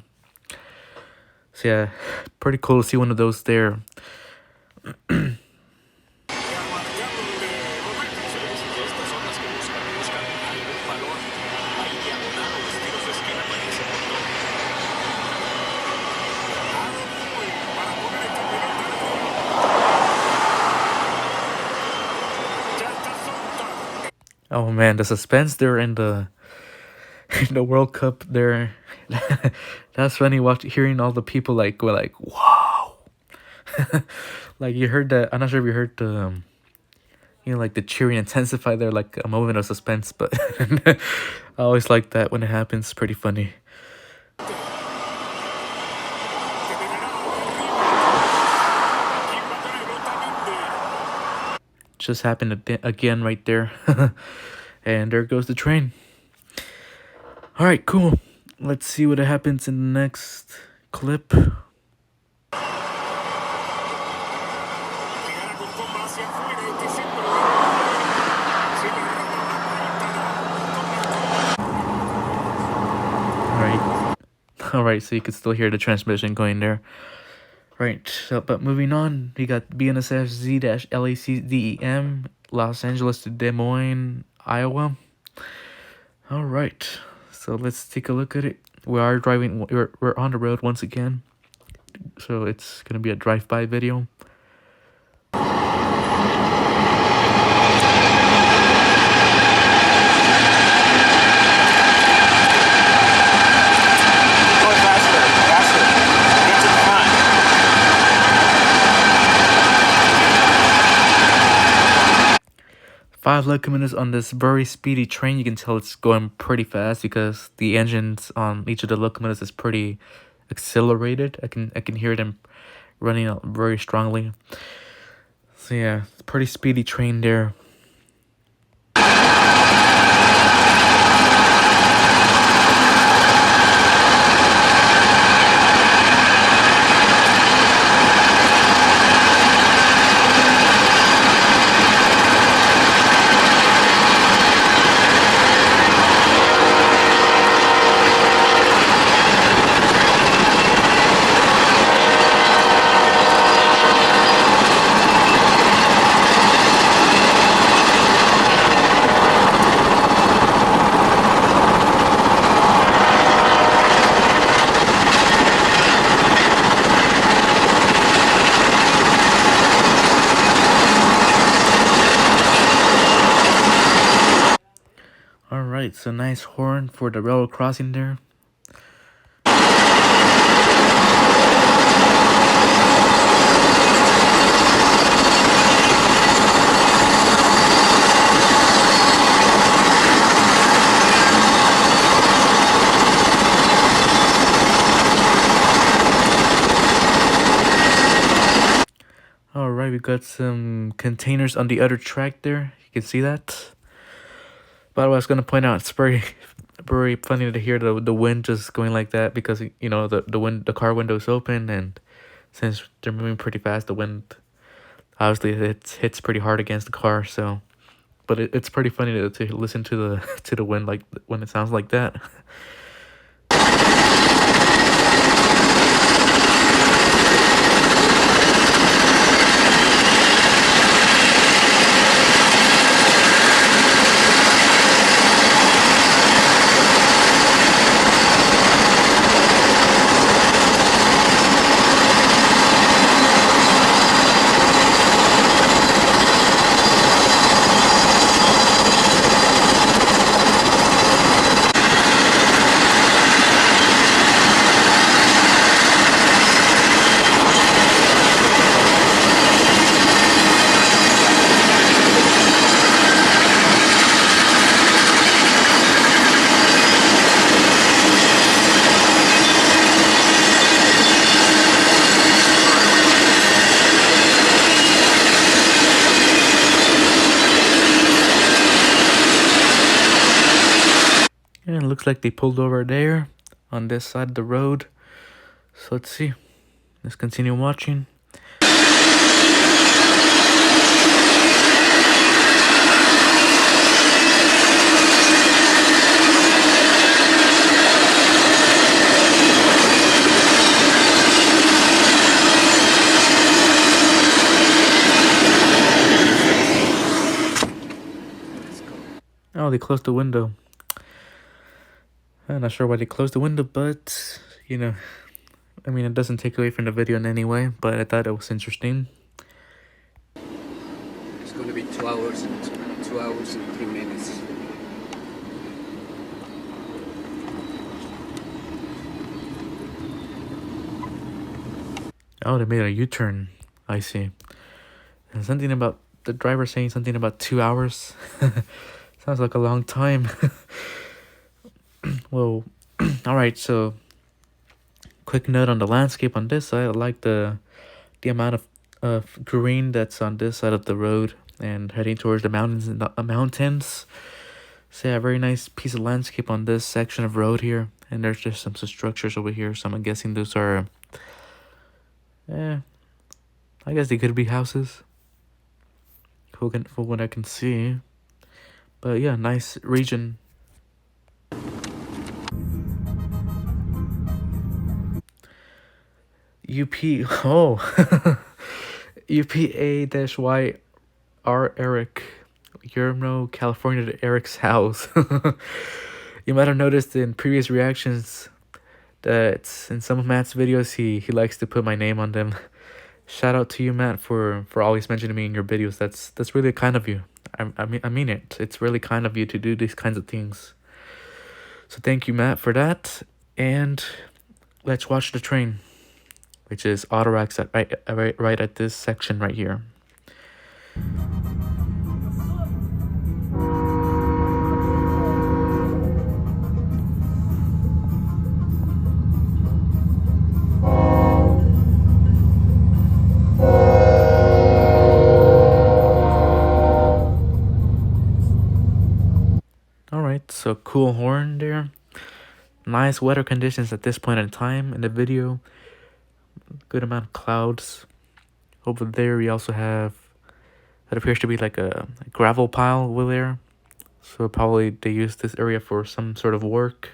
So yeah, pretty cool to see one of those there. Oh man, the suspense there in the World Cup there. That's funny hearing all the people go like, "Wow." Like you heard that. I'm not sure if you heard the like the cheering intensify there, like a moment of suspense, but I always like that when it happens. Pretty funny. Just happened again right there. And there goes the train. Alright, cool. Let's see what happens in the next clip. Alright, so you can still hear the transmission going there. Right, so, but moving on, we got BNSF Z-LACDEM, Los Angeles to Des Moines, Iowa. Alright, so let's take a look at it. We're on the road once again. So it's gonna be a drive-by video. Five locomotives on this very speedy train. You can tell it's going pretty fast because the engines on each of the locomotives is pretty accelerated. I can hear them running out very strongly. So yeah, pretty speedy train there. Alright, so nice horn for the railroad crossing there. Alright, we got some containers on the other track there. You can see that. But I was going to point out, it's very very funny to hear the wind just going like that, because you know the car window's open, and since they're moving pretty fast, the wind obviously it hits pretty hard against the car. So, but it's pretty funny to listen to the to the wind like when it sounds like that. And it looks like they pulled over there on this side of the road. So let's see. Let's continue watching. Oh, they closed the window. I'm not sure why they closed the window, but, you know, I mean, it doesn't take away from the video in any way, but I thought it was interesting. It's going to be 2 hours and 3 minutes. Oh, they made a U-turn. I see. And something about the driver saying something about 2 hours. Sounds like a long time. Well, all right. So, quick note on the landscape on this side. I like the amount of green that's on this side of the road and heading towards the mountains and the mountains. So, yeah, a very nice piece of landscape on this section of road here. And there's just some structures over here. So I'm guessing those are, I guess they could be houses. For what I can see. But yeah, nice region. UPA-Y R Eric, Yermo, California to Eric's house. You might have noticed in previous reactions that in some of Matt's videos he likes to put my name on them. Shout out to you, Matt, for always mentioning me in your videos. That's really kind of you. I mean it. It's really kind of you to do these kinds of things. So thank you, Matt, for that. And let's watch the train, which is Autorax at right at this section right here. Alright, so cool horn there. Nice weather conditions at this point in time in the video. Good amount of clouds. Over there we also have, that appears to be like a gravel pile over there. So probably they use this area for some sort of work.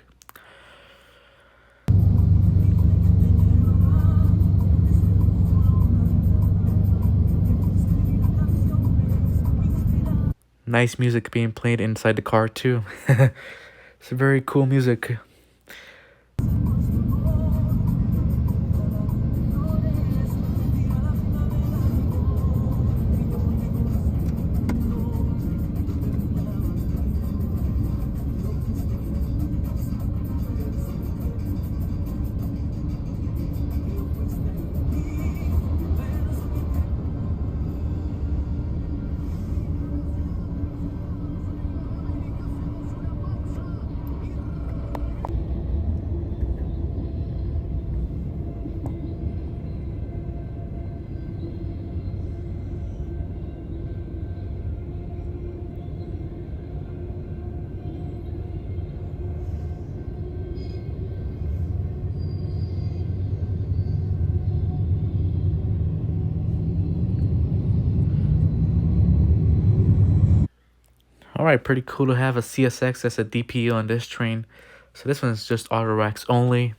Nice music being played inside the car too. It's very cool music. Alright, pretty cool to have a CSX as a DPU on this train. So this one is just auto racks only.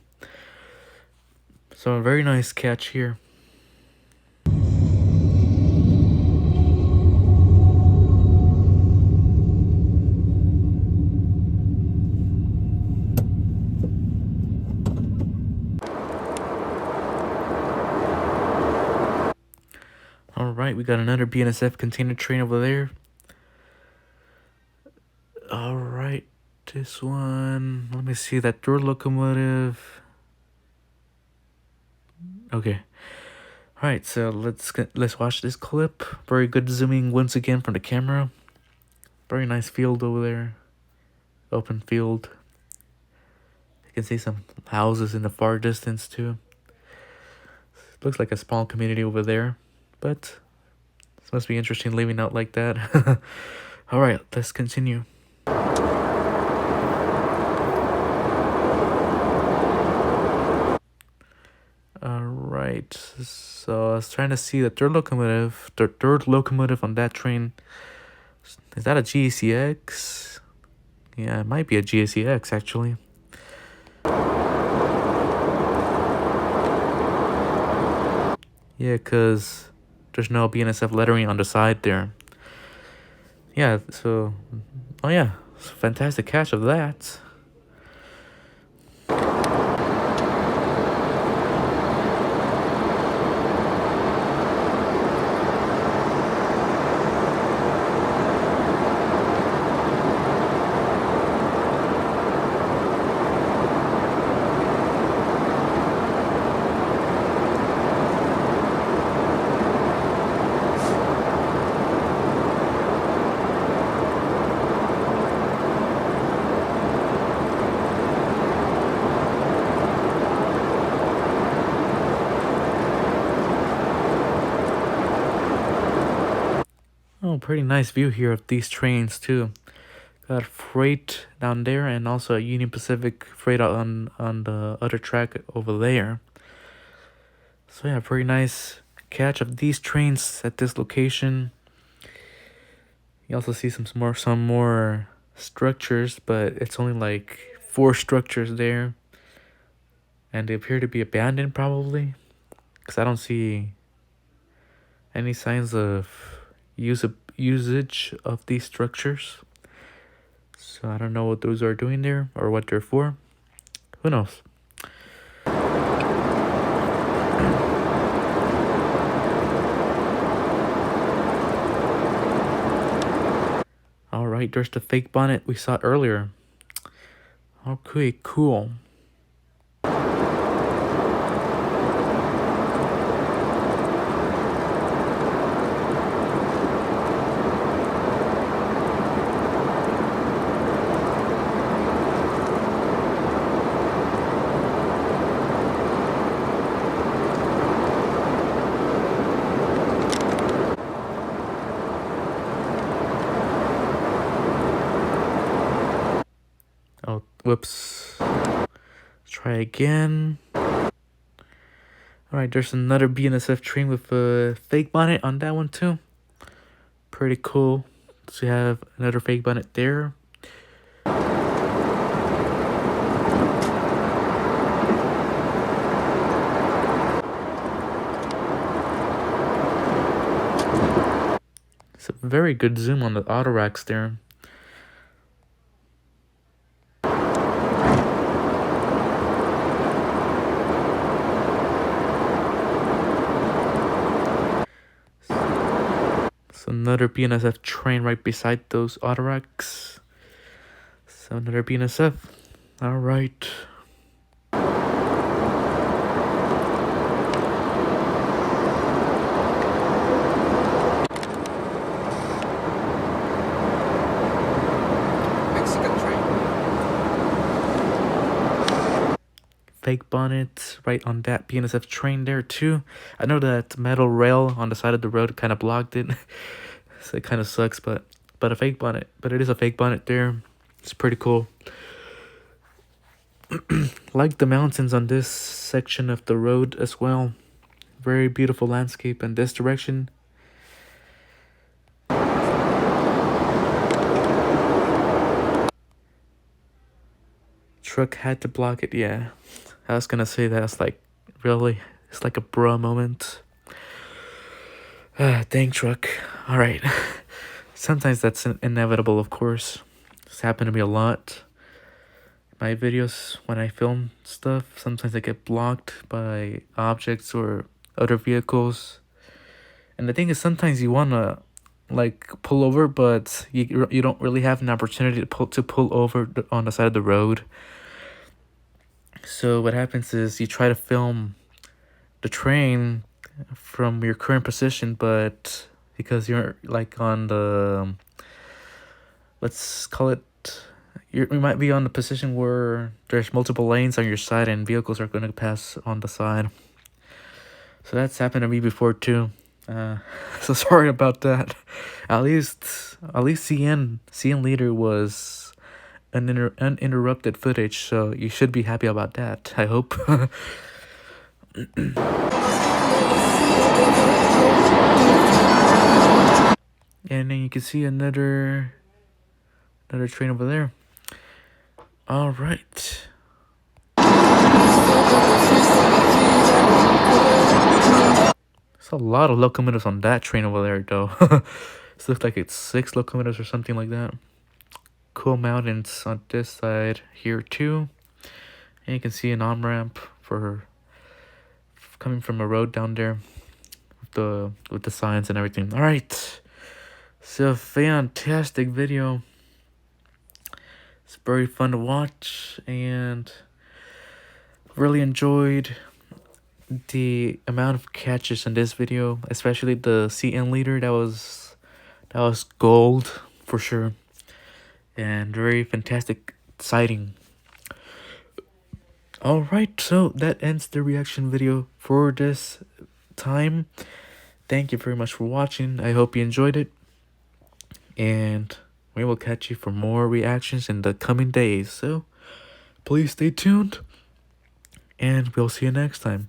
So a very nice catch here. Alright, we got another BNSF container train over there. Alright, this one, let me see that third locomotive. Okay. Alright, so let's watch this clip. Very good zooming once again from the camera. Very nice field over there. Open field. You can see some houses in the far distance too. Looks like a small community over there, but this must be interesting living out like that. Alright, let's continue. Alright, so I was trying to see the third locomotive on that train. Is that a GCX? Yeah, it might be a GCX actually. Yeah, because there's no BNSF lettering on the side there. Yeah, so... Oh yeah, fantastic catch of that. Oh, pretty nice view here of these trains too. Got freight down there and also a Union Pacific freight on the other track over there. So yeah, very nice catch of these trains at this location. You also see some more structures, but it's only like 4 structures there. And they appear to be abandoned probably, because I don't see any signs of usage of these structures. So I don't know what those are doing there or what they're for. Who knows? Alright, there's the fake bonnet we saw earlier. Okay, cool. Oh, whoops. Let's try again. Alright, there's another BNSF train with a fake bonnet on that one too. Pretty cool. So we have another fake bonnet there. It's a very good zoom on the auto racks there. Another BNSF train right beside those auto racks. So another BNSF. Alright. Mexican train. Fake bonnet right on that BNSF train there too. I know that metal rail on the side of the road kind of blocked it. So it kind of sucks, but a fake bonnet. But it is a fake bonnet there. It's pretty cool. Like the mountains on this section of the road as well. Very beautiful landscape in this direction. truck had to block it. Yeah, I was gonna say that's like, really, it's like a bruh moment. Dang truck. All right. Sometimes that's inevitable, of course. It's happened to me a lot. My videos, when I film stuff, sometimes I get blocked by objects or other vehicles. And the thing is, sometimes you wanna like pull over, but you don't really have an opportunity to pull over on the side of the road. So what happens is you try to film the train from your current position, but because you're like on the, let's call it, you might be on the position where there's multiple lanes on your side and vehicles are going to pass on the side. So that's happened to me before too. So sorry about that. At least CN leader was uninterrupted footage, so you should be happy about that, I hope. And then you can see another train over there. All right. There's a lot of locomotives on that train over there, though. It looks like it's 6 locomotives or something like that. Cool mountains on this side here too. And you can see an on-ramp for coming from a road down there with the signs and everything. All right. So fantastic video. It's very fun to watch and really enjoyed the amount of catches in this video, especially the CN leader. That was gold for sure, and very fantastic sighting. All right, so that ends the reaction video for this time. Thank you very much for watching. I hope you enjoyed it, and we will catch you for more reactions in the coming days. So please stay tuned, and we'll see you next time.